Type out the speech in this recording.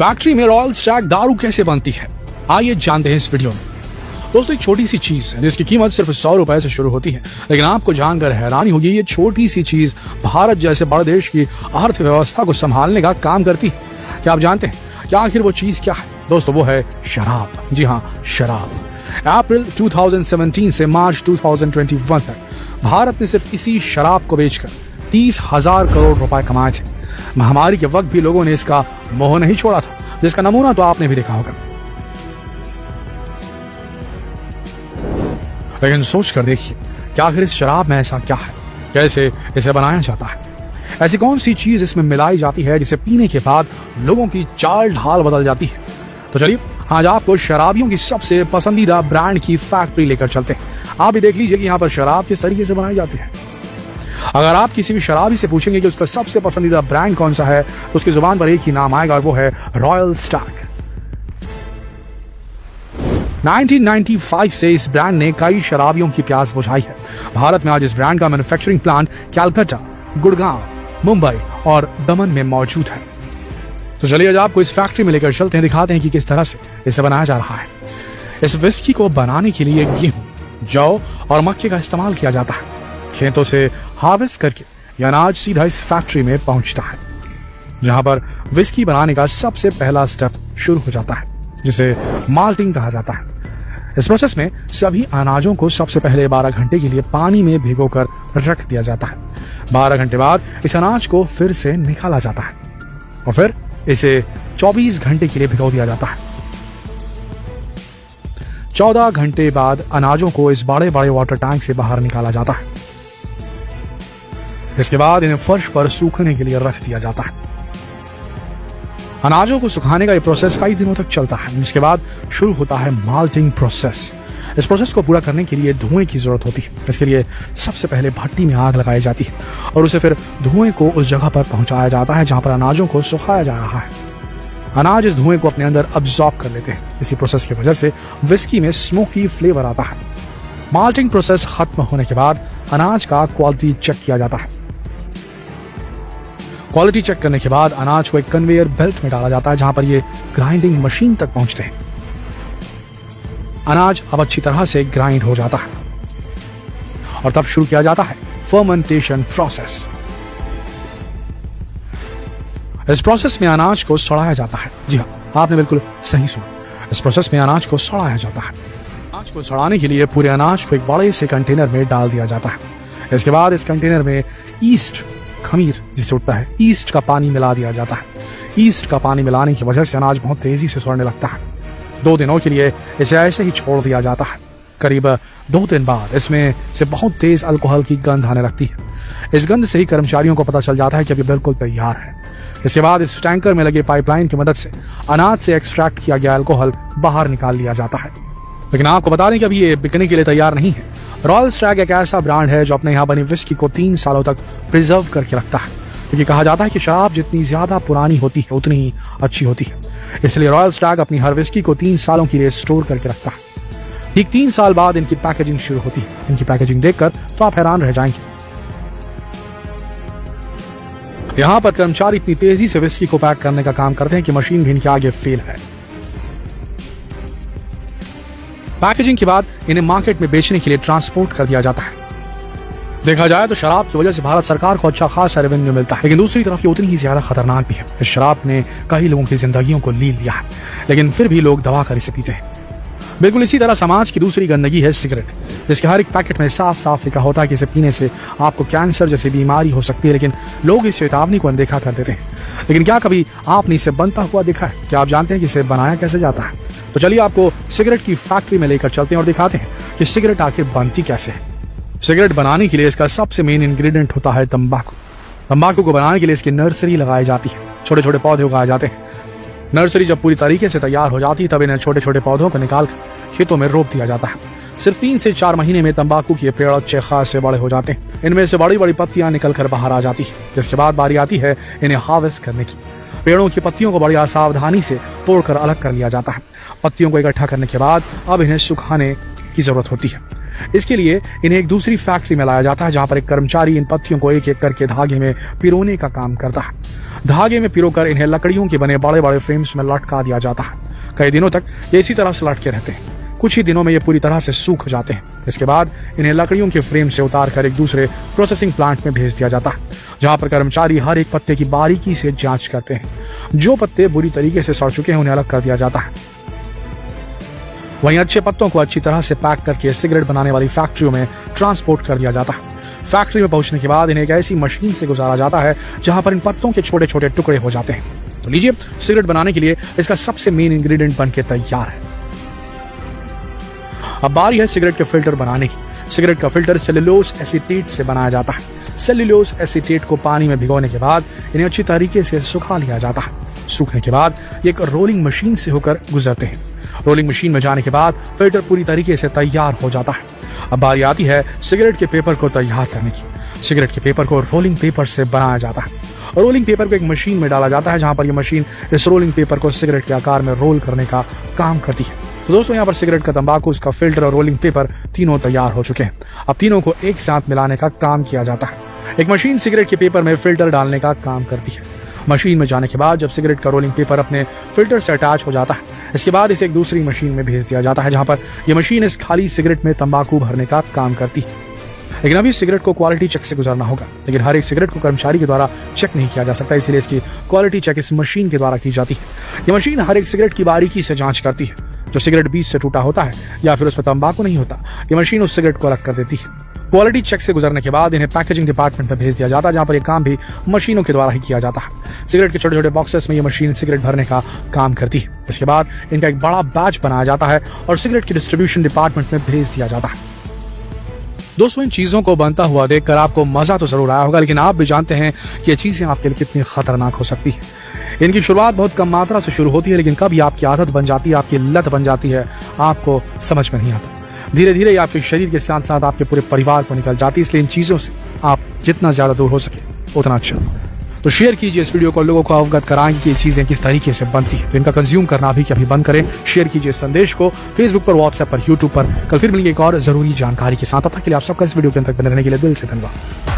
Factory में royal Stag दारू कैसे बनती है, आइए जानते हैं इस वीडियो में। दोस्तों, एक छोटी सी चीज है जिसकी कीमत सिर्फ 100 रुपए से शुरू होती है, लेकिन आपको जानकर हैरानी होगी ये छोटी सी चीज भारत जैसे बड़े देश की अर्थव्यवस्था को संभालने का काम करती है। क्या आप जानते हैं क्या आखिर वो चीज क्या है? दोस्तों, वो है शराब। जी हाँ, शराब। अप्रैल 2017 से मार्च 2021 तक भारत ने सिर्फ इसी शराब को बेचकर 30,000 करोड़ रुपए कमाए थे। महामारी के वक्त भी लोगों ने इसका मोह नहीं छोड़ा था, जिसका नमूना तो आपने भी देखा होगा। लेकिन सोच कर देखिए क्या आखिर इस शराब में ऐसा क्या है, कैसे इसे बनाया जाता है, ऐसी कौन सी चीज इसमें मिलाई जाती है जिसे पीने के बाद लोगों की चाल ढाल बदल जाती है। तो चलिए आज आपको शराबियों की सबसे पसंदीदा ब्रांड की फैक्ट्री लेकर चलते हैं। आप भी देख लीजिए कि यहाँ पर शराब किस तरीके से बनाई जाती है। अगर आप किसी भी शराबी से पूछेंगे कि उसका सबसे पसंदीदा ब्रांड कौन सा है, तो उसकी जुबान पर एक ही नाम आएगा और वो है रॉयल स्टैग। 1995 से इस ब्रांड ने कई शराबियों की प्यास बुझाई है। भारत में आज इस ब्रांड का मैन्युफैक्चरिंग प्लांट कलकत्ता, गुड़गांव, मुंबई और दमन में मौजूद है। तो चलिए आज आपको इस फैक्ट्री में लेकर चलते हैं, दिखाते हैं कि किस तरह से इसे बनाया जा रहा है। इस विस्की को बनाने के लिए गेहूं, जौ और मक्के का इस्तेमाल किया जाता है। खेतों से हार्वेस्ट करके यह अनाज सीधा इस फैक्ट्री में पहुंचता है, जहां पर विस्की बनाने का सबसे पहला स्टेप शुरू हो जाता है, जिसे माल्टिंग कहा जाता है। इस प्रोसेस में सभी अनाजों को सबसे पहले 12 घंटे के लिए पानी में भिगोकर रख दिया जाता है। 12 घंटे बाद इस अनाज को फिर से निकाला जाता है और फिर इसे 24 घंटे के लिए भिगो दिया जाता है। 14 घंटे बाद अनाजों को इस बड़े बड़े वाटर टैंक से बाहर निकाला जाता है। इसके बाद इन्हें फर्श पर सूखने के लिए रख दिया जाता है। अनाजों को सुखाने का ये प्रोसेस कई दिनों तक चलता है, जिसके बाद शुरू होता है माल्टिंग प्रोसेस। इस प्रोसेस को पूरा करने के लिए धुएं की जरूरत होती है। इसके लिए सबसे पहले भट्टी में आग लगाई जाती है और उसे फिर धुएं को उस जगह पर पहुंचाया जाता है जहां पर अनाजों को सुखाया जा रहा है। अनाज इस धुएं को अपने अंदर अब्सॉर्ब कर लेते हैं। इसी प्रोसेस की वजह से विस्की में स्मोकी फ्लेवर आता है। माल्टिंग प्रोसेस खत्म होने के बाद अनाज का क्वालिटी चेक किया जाता है। क्वालिटी चेक करने के बाद अनाज को एक कन्वेयर बेल्ट में डाला जाता है, जहां पर ये ग्राइंडिंग मशीन तक पहुंचते हैं। अनाज अब अच्छी तरह से ग्राइंड हो जाता है और तब शुरू किया जाता है फर्मेंटेशन प्रोसेस। इस प्रोसेस में अनाज को सड़ाया जाता है। जी हाँ, आपने बिल्कुल सही सुना। इस प्रोसेस में अनाज को सड़ाया जाता है। अनाज को सड़ाने के लिए पूरे अनाज को एक बड़े से कंटेनर में डाल दिया जाता है। इसके बाद इस कंटेनर में ईस्ट, खमीर जिसे उठता है, ईस्ट का पानी मिला दिया जाता है। ईस्ट का पानी मिलाने की वजह से अनाज बहुत तेजी से सड़ने लगता है। 2 दिनों के लिए इसे ऐसे ही छोड़ दिया जाता है। करीब 2 दिन बाद इसमें से बहुत तेज अल्कोहल की गंध आने लगती है। इस गंध से ही कर्मचारियों को पता चल जाता है कि अभी बिल्कुल तैयार है। इसके बाद इस टैंकर में लगे पाइपलाइन की मदद से अनाज से एक्सट्रैक्ट किया गया अल्कोहल बाहर निकाल लिया जाता है। लेकिन आपको बता दें कि अभी ये बिकने के लिए तैयार नहीं है। रॉयल स्टैग एक ऐसा ब्रांड है जो अपने यहाँ बनी विस्की को 3 सालों तक प्रिजर्व करके रखता है, क्योंकि कहा जाता है कि शराब जितनी ज्यादा पुरानी होती है उतनी ही अच्छी होती है। इसलिए रॉयल स्टैग अपनी हर विस्की को 3 सालों के लिए स्टोर करके रखता है। ठीक 3 साल बाद इनकी पैकेजिंग शुरू होती है। इनकी पैकेजिंग देखकर तो आप हैरान रह जाएंगे। यहाँ पर कर्मचारी इतनी तेजी से विस्की को पैक करने का काम करते हैं कि मशीन भी इनके आगे फेल है। पैकेजिंग के बाद इन्हें मार्केट में बेचने के लिए ट्रांसपोर्ट कर दिया जाता है। देखा जाए तो शराब की वजह से भारत सरकार को अच्छा खासा रेवेन्यू मिलता है, लेकिन दूसरी तरफ ये उतनी ही ज्यादा खतरनाक भी है। इस शराब ने कई लोगों की जिंदगियों को ली लिया है, लेकिन फिर भी लोग दबा कर इसे पीते हैं। बिल्कुल इसी तरह समाज की दूसरी गंदगी है सिगरेट, जिसके हर एक पैकेट में साफ साफ लिखा होता है कि इसे पीने से आपको कैंसर जैसी बीमारी हो सकती है, लेकिन लोग इस चेतावनी को अनदेखा कर देते हैं। लेकिन क्या कभी आपने इसे बनता हुआ देखा है? क्या आप जानते हैं कि इसे बनाया कैसे जाता है? तो चलिए आपको सिगरेट की फैक्ट्री में लेकर चलते हैं और दिखाते हैं कि सिगरेट आखिर बनती कैसे है। सिगरेट बनाने के लिए इसका सबसे मेन इंग्रेडिएंट होता है तंबाकू। तंबाकू को बनाने के लिए इसकी नर्सरी लगाई जाती है। छोटे छोटे पौधे उगाए जाते हैं। नर्सरी जब पूरी तरीके से तैयार हो जाती है तब इन्हें छोटे छोटे पौधों को निकालकर खेतों में रोप दिया जाता है। सिर्फ 3 से 4 महीने में तंबाकू के पेड़ अच्छे खासे बड़े हो जाते हैं। इनमें से बड़ी बड़ी पत्तियां निकलकर बाहर आ जाती है, जिसके बाद बारी आती है इन्हें हार्वेस्ट करने की। पेड़ों की पत्तियों को बड़ी सावधानी से तोड़कर अलग कर लिया जाता है। पत्तियों को इकट्ठा करने के बाद अब इन्हें सुखाने की जरूरत होती है। इसके लिए इन्हें एक दूसरी फैक्ट्री में लाया जाता है, जहां पर एक कर्मचारी इन पत्तियों को एक एक करके धागे में पिरोने का काम करता है। धागे में पिरोकर इन्हें लकड़ियों के बने बड़े बड़े फ्रेम्स में लटका दिया जाता है। कई दिनों तक ये इसी तरह से लटके रहते हैं। कुछ ही दिनों में ये पूरी तरह से सूख जाते हैं। इसके बाद इन्हें लकड़ियों के फ्रेम से उतारकर एक दूसरे प्रोसेसिंग प्लांट में भेज दिया जाता है, जहां पर कर्मचारी हर एक पत्ते की बारीकी से जांच करते हैं। जो पत्ते बुरी तरीके से सड़ चुके हैं उन्हें अलग कर दिया जाता है। वहीं अच्छे पत्तों को अच्छी तरह से पैक करके सिगरेट बनाने वाली फैक्ट्रियों में ट्रांसपोर्ट कर दिया जाता है। फैक्ट्री में पहुंचने के बाद इन्हें एक ऐसी मशीन से गुजारा जाता है जहां पर इन पत्तों के छोटे छोटे टुकड़े हो जाते हैं। तो लीजिए, सिगरेट बनाने के लिए इसका सबसे मेन इंग्रेडिएंट बनके तैयार है। अब बारी है सिगरेट के फिल्टर बनाने की। सिगरेट का फिल्टर सेल्यूलोज एसीटेट से बनाया जाता है। सेल्यूलोज एसीटेट को पानी में भिगोने के बाद इन्हें अच्छी तरीके से सुखा लिया जाता है। सूखने के बाद ये एक रोलिंग मशीन से होकर गुजरते हैं। रोलिंग मशीन में जाने के बाद फिल्टर पूरी तरीके से तैयार हो जाता है। अब बारी आती है सिगरेट के पेपर को तैयार करने की। सिगरेट के पेपर को रोलिंग पेपर से बनाया जाता है। रोलिंग पेपर को एक मशीन में डाला जाता है, जहां पर यह मशीन इस रोलिंग पेपर को सिगरेट के आकार में रोल करने का काम करती है। तो दोस्तों, यहाँ पर सिगरेट का तंबाकू, उसका फिल्टर और रोलिंग पेपर तीनों तैयार हो चुके हैं। अब तीनों को एक साथ मिलाने का काम किया जाता है। एक मशीन सिगरेट के पेपर में फिल्टर डालने का काम करती है। मशीन में जाने के बाद जब सिगरेट का रोलिंग पेपर अपने फिल्टर से अटैच हो जाता है, इसके बाद इसे एक दूसरी मशीन में भेज दिया जाता है, जहां पर यह मशीन इस खाली सिगरेट में तंबाकू भरने का काम करती है। लेकिन अभी सिगरेट को क्वालिटी चेक से गुजरना होगा, लेकिन हर एक सिगरेट को कर्मचारी के द्वारा चेक नहीं किया जा सकता, इसलिए इसकी क्वालिटी चेक इस मशीन के द्वारा की जाती है। यह मशीन हर एक सिगरेट की बारीकी से जांच करती है। जो सिगरेट बीच से टूटा होता है या फिर उसमें तंबाकू नहीं होता, यह मशीन उस सिगरेट को अलग कर देती है। क्वालिटी चेक से गुजरने के बाद इन्हें पैकेजिंग डिपार्टमेंट में भेज दिया जाता है, जहां पर यह काम भी मशीनों के द्वारा ही किया जाता है। सिगरेट के छोटे छोटे बॉक्सेस में यह मशीन सिगरेट भरने का काम करती है। इसके बाद इनका एक बड़ा बैच बनाया जाता है और सिगरेट की डिस्ट्रीब्यूशन डिपार्टमेंट में भेज दिया जाता है। दोस्तों, इन चीजों को बनता हुआ देखकर आपको मजा तो जरूर आया होगा, लेकिन आप भी जानते हैं कि ये चीजें आपके लिए कितनी खतरनाक हो सकती है। इनकी शुरुआत बहुत कम मात्रा से शुरू होती है, लेकिन कब ये आपकी आदत बन जाती है, आपकी लत बन जाती है, आपको समझ में नहीं आता। धीरे धीरे ये आपके शरीर के साथ साथ आपके पूरे परिवार को निकल जाती है। इसलिए इन चीजों से आप जितना ज्यादा दूर हो सके उतना अच्छा। तो शेयर कीजिए इस वीडियो को, लोगों को अवगत कराएं कि ये चीजें किस तरीके से बनती है। तो इनका कंज्यूम करना अभी के अभी बंद करें। शेयर कीजिए इस संदेश को फेसबुक पर, व्हाट्सएप पर, यूट्यूब पर। कल फिर मिलेंगे एक और जरूरी जानकारी के साथ। तब तक के लिए आप सबका इस वीडियो के अंत तक बने रहने के लिए दिल से धन्यवाद।